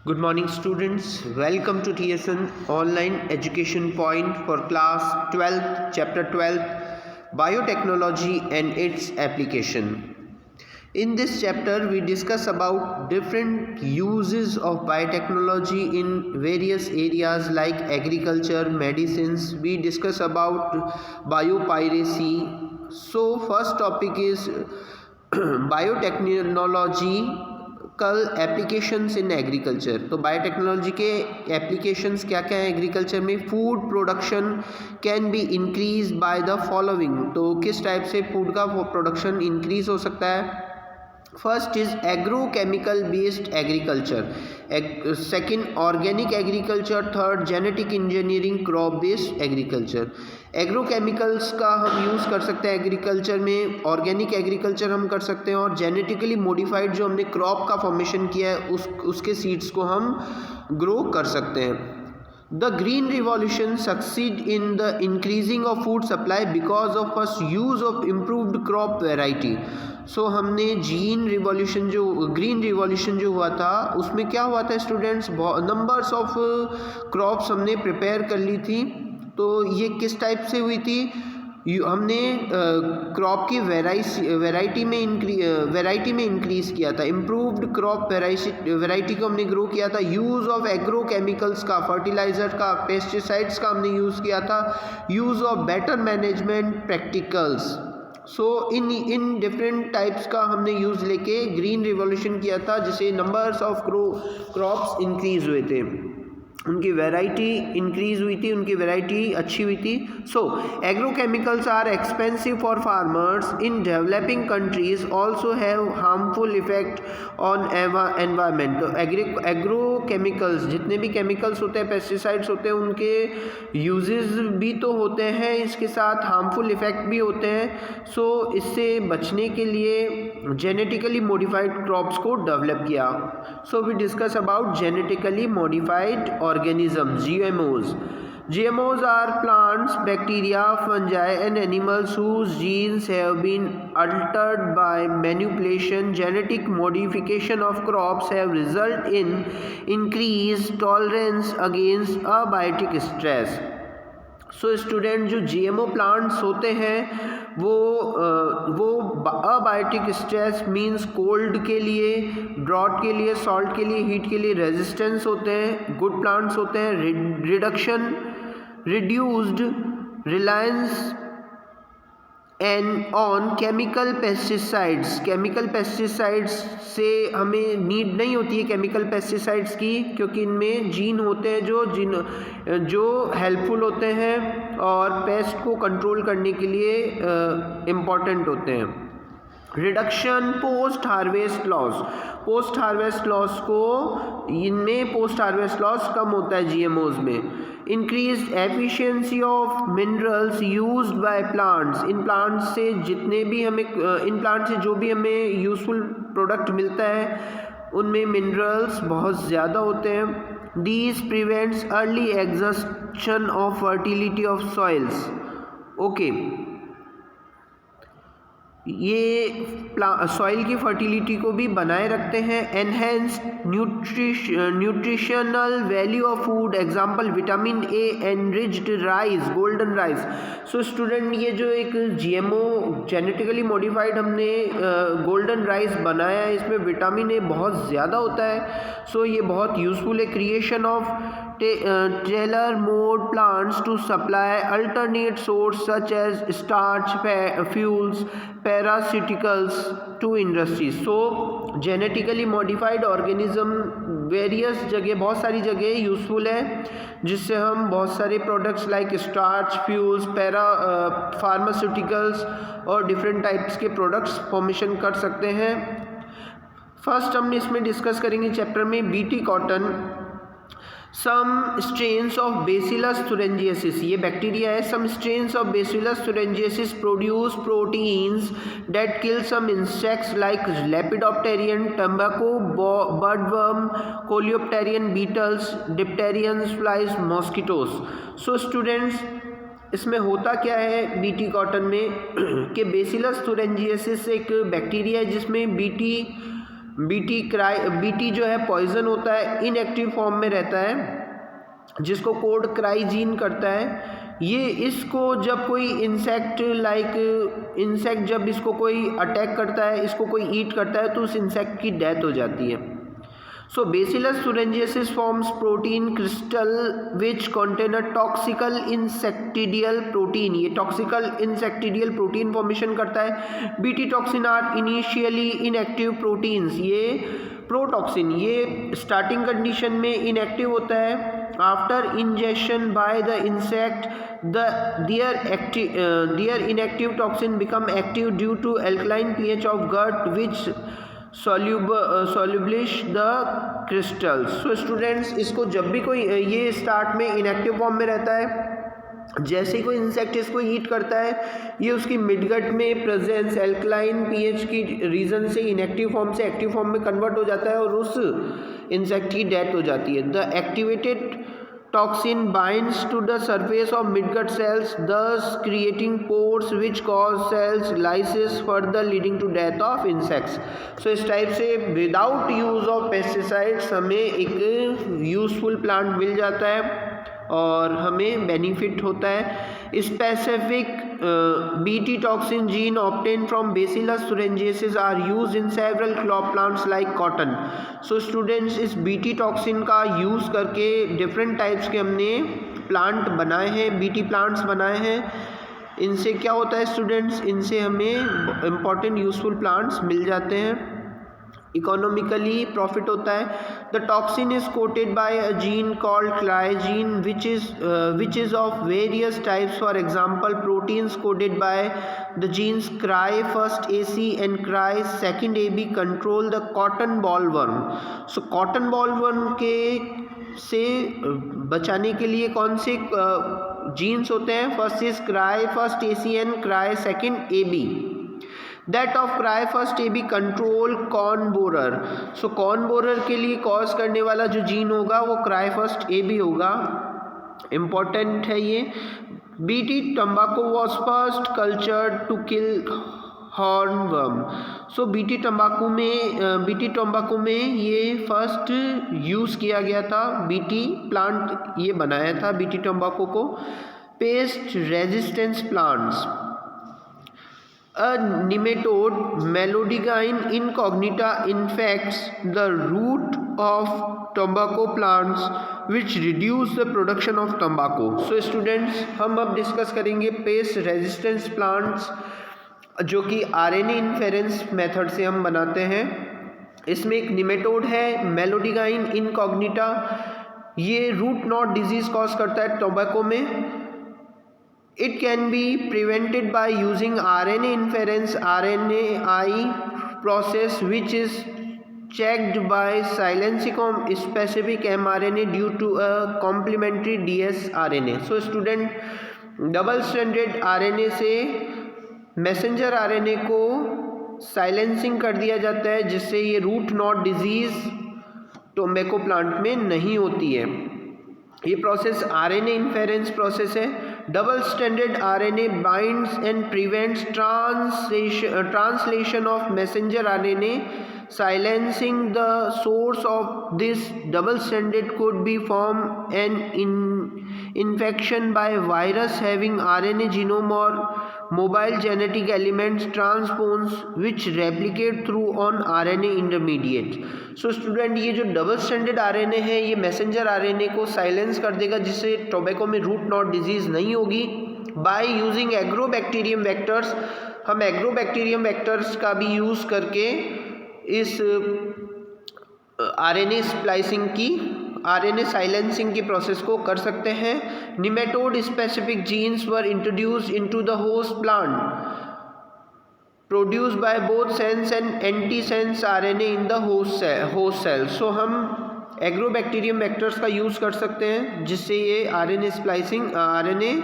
Good morning students, welcome to TSN online education point for class 12th, chapter 12, biotechnology and its application. In this chapter we discuss about different uses of biotechnology in various areas like agriculture, medicines. We discuss about biopiracy. So first topic is biotechnology कल applications in agriculture. तो biotechnology के applications क्या क्या हैं agriculture में? Food production can be increase by the following. तो किस type से फूड का प्रोडक्शन इंक्रीज हो सकता है? First is agrochemical based agriculture, second organic agriculture, third genetic engineering, crop based agriculture. Agrochemicals का हम यूज़ कर सकते हैं एग्रीकल्चर में, ऑर्गेनिक एग्रीकल्चर हम कर सकते हैं, और जेनेटिकली मॉडिफाइड जो हमने क्रॉप का फॉर्मेशन किया है उसके सीड्स को हम ग्रो कर सकते हैं। The green revolution succeed in the increasing of food supply because of first use of improved crop variety. So हमने ग्रीन रिवॉल्यूशन जो हुआ था उसमें क्या हुआ था स्टूडेंट्स? नंबर्स ऑफ क्रॉप्स हमने प्रिपेयर कर ली थी। तो ये किस टाइप से हुई थी? हमने क्रॉप की वैरायटी में इंक्रीज़ किया था। इम्प्रूव्ड क्रॉप वैरायटी को हमने ग्रो किया था। यूज़ ऑफ एग्रो केमिकल्स का, फर्टिलाइज़र का, पेस्टिसाइड्स का हमने यूज़ किया था। Use of better management practicals. So in different types का हमने यूज़ लेके ग्रीन रिवॉल्यूशन किया था, जिससे नंबर्स ऑफ क्रॉप्स इंक्रीज़ हुए थे, उनकी वैरायटी इंक्रीज़ हुई थी, उनकी वैरायटी अच्छी हुई थी। So agrochemicals are expensive for farmers in developing countries, also have harmful effect on environment. तो एग्रोकेमिकल्स जितने भी केमिकल्स होते हैं, पेस्टिसाइड्स होते हैं, उनके यूजेस भी तो होते हैं, इसके साथ हार्मफुल इफेक्ट भी होते हैं। सो इससे बचने के लिए जेनेटिकली मॉडिफाइड क्रॉप्स को डेवलप किया। So we discuss about genetically modified organisms, GMOs. GMOs are plants, bacteria, fungi and animals whose genes have been altered by manipulation. Genetic modification of crops have resulted in increased tolerance against abiotic stress. So student जो GMO plants होते हैं वो abiotic stress means cold के लिए, drought के लिए, salt के लिए, हीट के लिए रेजिस्टेंस होते हैं, गुड प्लांट्स होते हैं। Reduced Reliance and on chemical pesticides से हमें नीड नहीं होती है केमिकल पेस्टिसाइड्स की, क्योंकि इनमें जीन होते हैं जो हेल्पफुल होते हैं और पेस्ट को कंट्रोल करने के लिए इम्पॉर्टेंट होते हैं। रिडक्शन पोस्ट हार्वेस्ट लॉस को इनमें पोस्ट हार्वेस्ट लॉस कम होता है GMOs में। Increase efficiency of minerals used by plants, in plants से जो भी हमें यूजफुल प्रोडक्ट मिलता है उनमें मिनरल्स बहुत ज़्यादा होते हैं। These prevents early exhaustion of fertility of soils. Okay, ये सॉइल की फर्टिलिटी को भी बनाए रखते हैं। Enhance nutritional value of food, example vitamin A, enriched rice, golden rice. So student ये जो एक GMO जेनेटिकली मॉडिफाइड हमने गोल्डन राइस बनाया है, इसमें विटामिन ए बहुत ज़्यादा होता है। सो ये बहुत यूज़फुल है। Creation of tailor made plants to supply alternate source such as starch, fuels, pharmaceuticals to industries. So genetically modified organism बहुत सारी जगह यूज़फुल है, जिससे हम बहुत सारे products like starch, fuels, pharmaceuticals और डिफरेंट टाइप्स के प्रोडक्ट्स फॉर्मेशन कर सकते हैं। फर्स्ट हमने इसमें डिस्कस करेंगे चैप्टर में BT cotton. Some strains of bacillus thuringiensis, ये बैक्टीरिया है। Some strains of bacillus thuringiensis produce proteins that kill some insects like lepidopteran, tobacco budworm, coleopteran beetles, dipteran flies, mosquitoes. So students इसमें होता क्या है BT cotton में कि bacillus thuringiensis एक bacteria है जिसमें BT बीटी जो है पॉइजन होता है, इनएक्टिव फॉर्म में रहता है, जिसको कोड क्राइजीन करता है। ये इसको जब कोई इंसेक्ट जब इसको कोई अटैक करता है, इसको कोई ईट करता है, तो उस इंसेक्ट की डेथ हो जाती है। So Bacillus thuringiensis forms protein crystal which contain a toxical insectidial protein। ये toxical insectidial protein formation करता है। BT toxin are initially inactive proteins। ये प्रोटॉक्सिन ये स्टार्टिंग कंडीशन में इनएक्टिव होता है। After injection by the insect their inactive toxin become active due to alkaline pH of gut which solubilize the crystals। So students, इसको जब भी कोई ये स्टार्ट में इनएक्टिव फॉर्म में रहता है, जैसे ही कोई इंसेक्ट इसको हीट करता है, ये उसकी मिडगट में प्रेजेंस एल्कलाइन पीएच की रीजन से इनएक्टिव फॉर्म से एक्टिव फॉर्म में कन्वर्ट हो जाता है और उस इंसेक्ट की डेथ हो जाती है। The activated toxin binds to the surface of midgut cells, thus creating pores which cause cells lysis, further leading to death of insects। so इस टाइप से विदाउट यूज ऑफ पेस्टिसाइड्स हमें एक useful plant मिल जाता है और हमें benefit होता है। Specific BT toxin gene obtain from Bacillus thuringiensis are use in several crop plants like cotton. So students, इस बीटी टॉक्सिन का यूज़ करके डिफरेंट टाइप्स के हमने प्लांट बनाए हैं, बीटी प्लांट्स बनाए हैं। इनसे क्या होता है स्टूडेंट्स, इनसे हमें इम्पॉर्टेंट यूजफुल प्लांट्स मिल जाते हैं, इकोनॉमिकली प्रॉफिट होता है। The toxin is coded by a gene called cry gene which is of various types. For example, proteins coded by the genes cry first AC and cry second AB control the cotton bollworm. So cotton bollworm के से बचाने के लिए कौन से jeans होते हैं? First is cry first AC and cry second AB। That of cry first AB control corn borer। So corn borer के लिए कॉज करने वाला जो जीन होगा वो क्राई फर्स्ट AB होगा। इम्पॉर्टेंट है ये। BT tobacco was first cultured to kill hornworm। So BT tobacco में ये फर्स्ट यूज़ किया गया था, BT प्लांट ये बनाया था BT tobacco को। Paste resistance plants, a nematode Melodygain incognita infects the root of tobacco plants which reduce the production of tobacco। so students, हम अब डिस्कस करेंगे पेस्ट रेजिस्टेंस प्लांट्स जो कि RNA इन्फेरेंस मेथड से हम बनाते हैं। इसमें एक निमेटोड है मेलोडिगाइन इनकॉग्निटा, ये रूट नॉट डिजीज कॉज करता है टोबैको में। It can be prevented by using RNA inference RNAi process which is checked by silencing of specific mRNA due to a complementary dsRNA। so student, double stranded RNA से messenger RNA को silencing कर दिया जाता है, जिससे ये root knot disease tobacco plant में नहीं होती है। ये प्रोसेस RNA इन्फेरेंस प्रोसेस है। Double standard RNA binds and prevents translation of messenger RNA। silencing the source of this double stranded could be form an infection by virus having RNA genome or mobile genetic elements transpons which replicate through on RNA intermediate। so student, ये जो double standard RNA है ये messenger RNA को silence कर देगा, जिससे tobacco में root knot disease नहीं होगी। बाय यूजिंग एग्रोबैक्टीरियम वेक्टर्स, हम एग्रोबैक्टीरियम वेक्टर्स का भी यूज़ करके इस RNA स्प्लाइसिंग की RNA साइलेंसिंग की प्रोसेस को कर सकते हैं। Nematode specific genes were introduced into the host plant produced by both sense and anti sense RNA in the host cell. So हम एग्रोबैक्टीरियम वेक्टर्स का यूज़ कर सकते हैं, जिससे ये RNA स्प्लाइसिंग RNA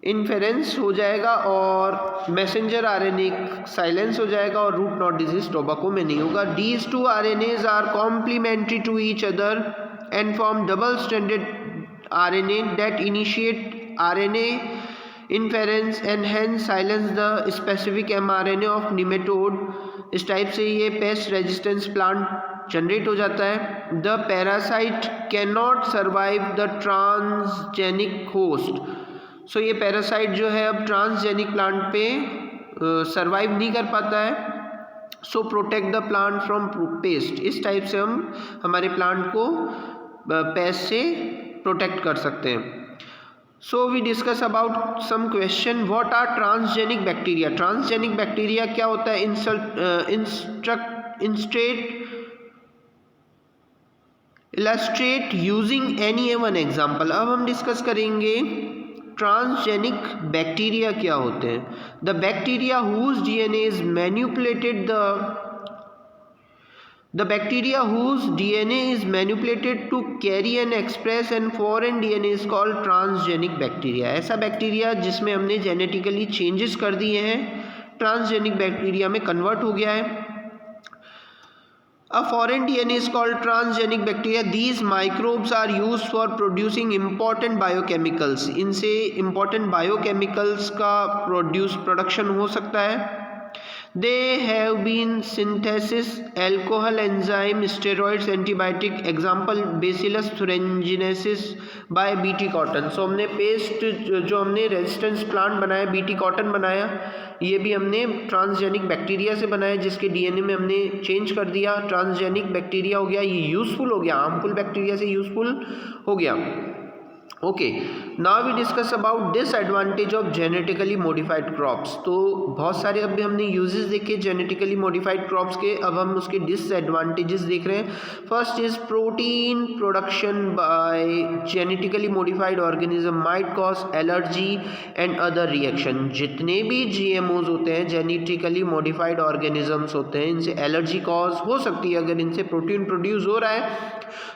इन्फेरेंस हो जाएगा और मैसेंजर RNA साइलेंस हो जाएगा और रूट नॉट डिजीज टोबैको में नहीं होगा। These two RNAs are complementary to each other and form double stranded RNA that initiate RNA interference and hence silence the specific mRNA of nematode. इस type से ये pest resistance plant generate हो जाता है। The parasite can not survive the transgenic host. So ये parasite जो है अब ट्रांसजेनिक प्लांट पे सर्वाइव नहीं कर पाता है। So protect the plant from pest. इस टाइप से हम हमारे प्लांट को पेस्ट से प्रोटेक्ट कर सकते हैं। So we discuss about some question. What are transgenic bacteria? Transgenic bacteria क्या होता है? Illustrate using any one example. अब हम डिस्कस करेंगे ट्रांसजेनिक बैक्टीरिया क्या होते हैं। The bacteria whose DNA is manipulated The bacteria whose DNA is manipulated to carry and express and foreign DNA is called transgenic bacteria। ऐसा bacteria जिसमें हमने genetically changes कर दिए हैं, ट्रांसजेनिक बैक्टीरिया में कन्वर्ट हो गया है। A foreign DNA is called transgenic bacteria. These microbes are used for producing important biochemicals। इनसे important biochemicals का प्रोडक्शन हो सकता है। They have been synthesis, alcohol, enzyme, steroids, antibiotic, example Bacillus thuringiensis by BT cotton। So हमने paste जो हमने resistance plant बनाया, BT cotton बनाया, ये भी हमने ट्रांसजेनिक बैक्टीरिया से बनाया जिसके DNA में हमने चेंज कर दिया, ट्रांसजेनिक बैक्टीरिया हो गया। ये यूजफुल हो गया, हार्मफुल बैक्टीरिया से यूजफुल हो गया। Okay, now we discuss about disadvantage of genetically modified crops. तो बहुत सारे अभी हमने यूजेस देखे जेनेटिकली मॉडिफाइड क्रॉप्स के, अब हम उसके डिसएडवांटेजेस देख रहे हैं। First is protein production by genetically modified organism might cause allergy and other reaction. जितने भी GMOs होते हैं, जेनेटिकली मॉडिफाइड ऑर्गेनिजम्स होते हैं, इनसे एलर्जी कॉज हो सकती है। अगर इनसे प्रोटीन प्रोड्यूस हो रहा है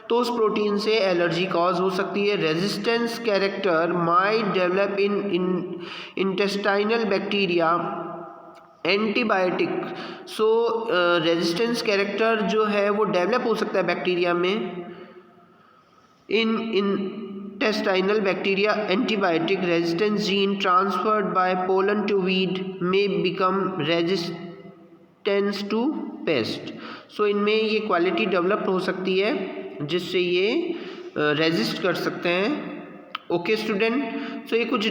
तो उस प्रोटीन से एलर्जी कॉज हो सकती है। Resistance character might develop in intestinal bacteria antibiotic. So resistance character जो है वो डेवलप हो सकता है बैक्टीरिया में इन intestinal bacteria antibiotic resistance gene transferred by pollen to weed may become resistance to pest। सो इनमें ये क्वालिटी डेवलप हो सकती है जिससे ये रेजिस्ट कर सकते हैं। ओके स्टूडेंट, सो ये कुछ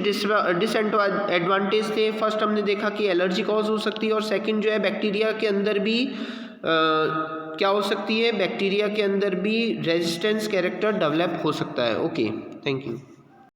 डिसएडवांटेज थे। फर्स्ट हमने देखा कि एलर्जी कॉज हो सकती है, और सेकंड जो है बैक्टीरिया के अंदर भी क्या हो सकती है, बैक्टीरिया के अंदर भी रेजिस्टेंस कैरेक्टर डेवलप हो सकता है। Okay, thank you.